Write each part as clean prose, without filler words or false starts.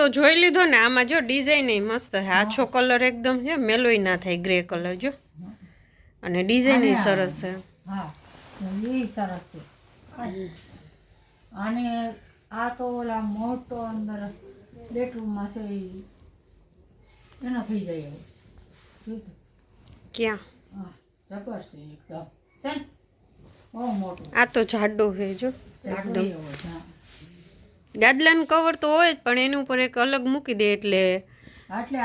તો જોઈ લીધો ને, આમાં જો ડિઝાઇન મસ્ત છે, આછો કલર એકદમ છે, મેલોય ના થાય ગ્રે કલર જો, અને ડિઝાઇન સરસ છે. હા એ સરસ છે. અને આ તો ઓલા મોટો અંદર બેડરૂમમાં છે એનો થઈ જાય એવું. ક્યાં? હા જબર છે એકદમ છે ને, બહુ મોટું. આ તો જાડો છે જો એકદમ. ગાદલાનું કવર તો હોય જ, પણ એની ઉપર એક અલગ મૂકી દે એટલે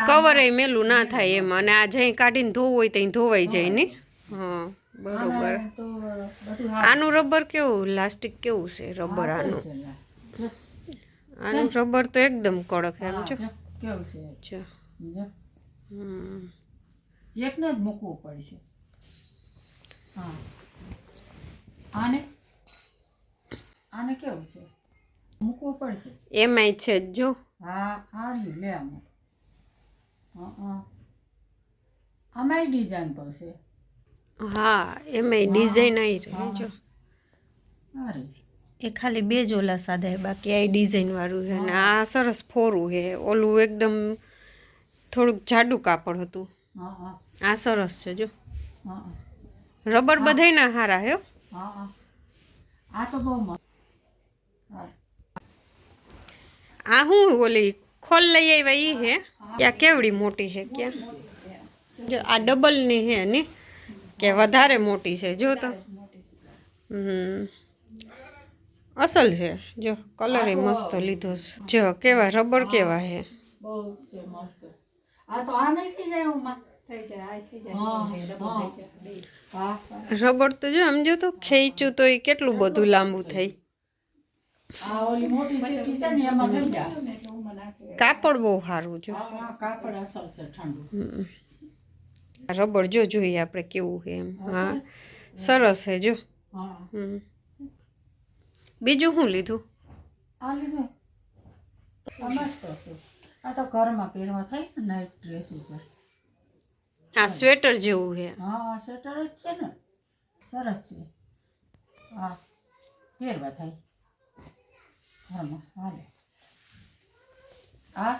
કવર એ મેલું ના થાય એમ, અને આ જઈ કાઢીને ધોવું હોય ત્યાં ધોવાઈ જાય ને. હા બરોબર. આનું રબર કેવું, લાસ્ટિક કેવું છે રબર આનું? આનું રબર તો એકદમ કડક એમ જો કેવું છે. એકને જ મૂકવું પડશે. હા આને કેવું છે, મૂકવું પડશે એમાંય છે જો. હા હારી લે આમાં. આમાંય ડિઝાઇન તો છે. હા એમાંય ડિઝાઇન આવી રહી જો. હારી એ ખાલી બે જ ઓલા સાદા, બાકી આ ડિઝાઇન વાળું છે, અને આ સરસ ફોરું છે. ઓલું એકદમ થોડુંક જાડું કાપડ હતું, આ સરસ છે જો. રબર બધાય ના હારા હે. આ તો બહુ મસ્ત. આ હું ઓલી ખોલ લઈ આવ્યા ઈ હે, ત્યાં કેવડી મોટી છે ક્યાં જો, આ ડબલ ની હે ને કે વધારે મોટી છે જો તો. અસલ છે જો, કલર એ મસ્ત લીધો છે જો, કેવા રબર કેવા હે. બહુ છે મસ્ત. આ તો આ નહીં થઈ જાય ઉમાં. થઈ જાય. રબર તો જો સમજો તો ખેંચું તો એ કેટલું બધું લાંબુ થાય. આ ઓલી મોટી સીટી છે ને એમાં થઈ જાય. કાપડ બહુ સારું જો. કાપડ અસલ છે ઠંડુ. રબર જો જોઈએ આપણે કેવું છે એમ. હા સરસ છે જો. બીજું શું લીધું? આ લીધું મસ્ત છે. આ તો ઘરમાં પહેરવા થાય ને નાઇટ ડ્રેસ ઉપર. આ સ્વેટર જેવું છે. હા સ્વેટર જ છે ને, સરસ છે. હા પહેરવા થાય ઘરમાં. હાલે આ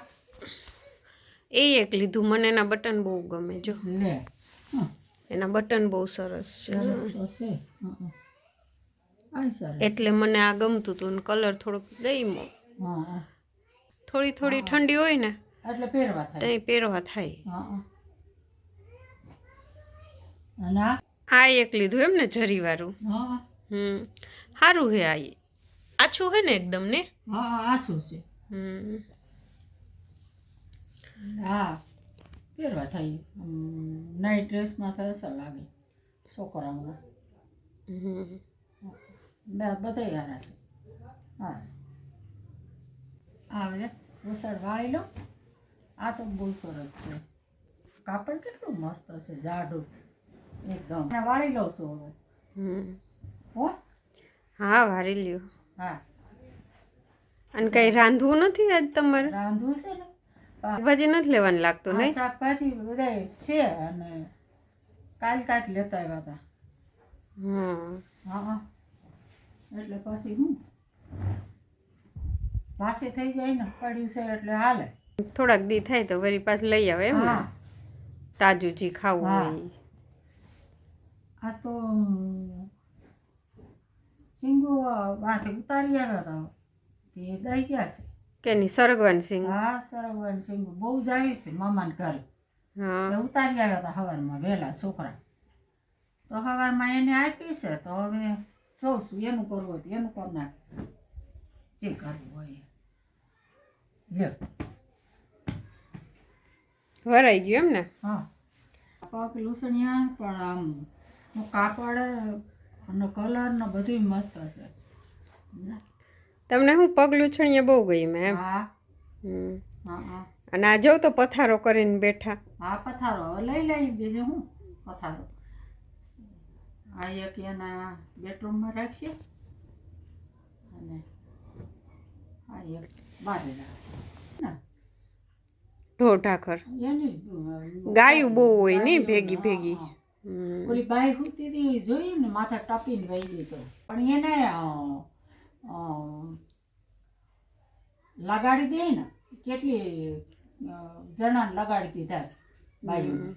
એ એક લીધું, મને એના બટન બહુ ગમે જો. લે એના બટન બહુ સરસ છે. એટલે મને આ ગમતું હતું, ને કલર થોડોક ગમ્યો. થોડી થોડી ઠંડી હોય ને એટલે પહેરવા થાય, ત્યાં પહેરવા થાય. અને આ એક લીધું એમ ને જરી વાળું. સારું હે. આ આછું હે ને એકદમ ને. હા આછું છે. હા પહેરવા થાય, નાઇટ ડ્રેસમાં તો અસર લાગે છોકરાઓને. બધા યાર છે. હા આવે ઓસડ વાળી લો. આ તો બહુ સરસ છે. કાપડ કેટલું મસ્ત છે, જાડું એકદમ. વાળી લઉં છું હવે. હો હા વાળી લ્યો. હા અને કઈ રાંધવું નથી આજ તમારે? રાંધવું છે ને, શાકભાજી નથી લેવાનું લાગતું નહીં? શાકભાજી બધા છે, અને કાલ કાંઈક લેતા આવ્યા હતા. હા એટલે પછી હું પાસે થઈ જાય ને, પડ્યું છે એટલે હાલે. થોડાક દી થાય તો વળી પાછું લઈ આવે એમ ને, તાજું જી ખાવું હોય. આ તો સિંગો વાથી ઉતારી આવ્યા હતા, તે દઈ ગયા છે. કેની સરગવાની સિંગ? હા સરગવાની સિંગ બહુ જ આવી છે મામાને ઘરે. ઉતારી આવ્યા હતા સવારમાં વહેલા છોકરા, તો સવારમાં એને આપી છે. તો હવે જોઉં છું, એનું કરવું હોય તો એનું કરી નાખ, જે કરવું હોય. લ્યો વરાઈ ગયું એમ ને? હા પગ લૂસણિયા પણ આમ કાપડ અને કલર ને બધું મસ્ત છે. તમને હું પગ લૂછણીયા બહુ ગઈ એમ? હા અને આ જો તો પથારો કરીને બેઠા. હા પથારો લઈ બીજું હું પથારો. આ એક એના બેડરૂમમાં રાખશે, અને આ એક બારે રાખશે. ઢોર ઢાખર ગાયું બહુ હોય ને ભેગી ભેગી. ઓલી બાઈ હુતી હતી જોયું ને, માથે ટપીને વહી ગઈ તો, પણ એને લગાડી દે ને કેટલી જણાને લગાડી દીધા છે બાઈઓને.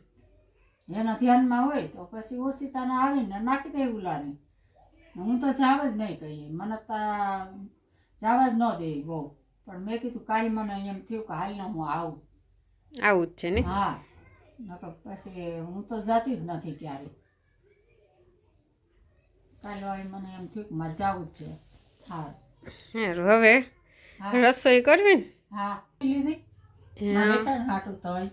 એના ધ્યાનમાં હોય તો પછી ઓશિતાને આવીને નાખી દે ઉલારી. હું તો જાવ જ નહીં કહીએ, મને તો જવા જ ન દે બહુ. પણ મેં કીધું કાલ મને એમ થયું કે હાલને હું આવું. આવું જ છે ને. હા, નકર પછી હું તો જતી જ નથી ક્યારે. કાલે વાળી મને એમ થયું કે મારે જવું જ છે. હા હવે રસોઈ કરવી ને. હા લીધી મારે છે ને હાટું તોય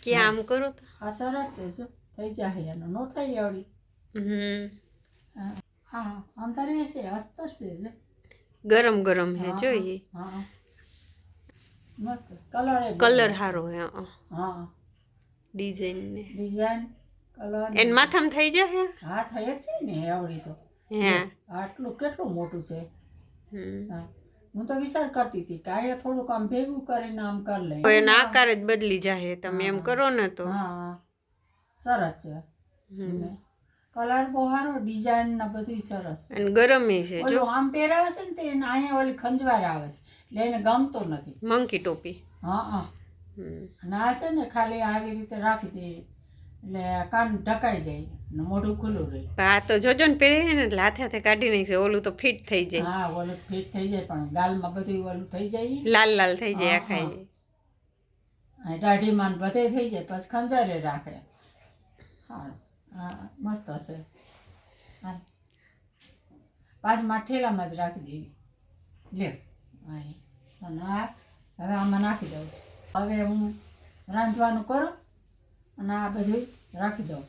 કે આમ કરો તો આ સરસ છે, જો થઈ જાય એનો ન થઈ આવડી. હા અંતર એ છે, અસ્તર છે જો ગરમ ગરમ હે જોઈએ. હા મસ્ત કલર કલર સારો હે. હા ડિઝાઇન ને ડિઝાઇન કલર એન માથામાં થઈ જાય. હા થઈ જ છે ને આવડી તો. હે આટલું કેટલું મોટું છે. હમ હા હું તો વિચાર કરતી હતી કે અહીંયા થોડુંક આમ ભેગું કરીને આમ કરી લઈ. એનો આકાર જ બદલી જાય તમે એમ કરો ને તો. હા સરસ છે. કલર બહુ સારો, ડિઝાઇન ને બધું સરસ છે. અને ગરમ છે જો. ઓલું આમ પહેરાવે છે ને તે અહીંયા ઓલી ખંજવાર આવે છે એટલે એને ગમતો નથી. મંકી ટોપી. હા હા અને આ છે ને ખાલી આવી રીતે રાખી દે એટલે કાન ઢકાઈ જાય ને મોઢું ખુલ્લું રહે. આ તો જોજો ને પહેરે ને એટલે હાથે હાથે કાઢી નાખશે, ઓલું તો ફિટ થઈ જાય. હા ઓલું ફિટ થઈ જાય પણ ગાલમાં બધું ઓલું થઈ જાય, લાલ લાલ થઈ જાય આખા. દાઢીમાં બધે થઈ જાય પછી ખંજરે રાખે. હા હા મસ્ત હશે. હા પાછમાં ઠેલામાં જ રાખી દેવી. લે અને આ હવે આમાં નાખી દઉં. હવે હું રાંધવાનું કરું અને આ બધું રાખી દઉં.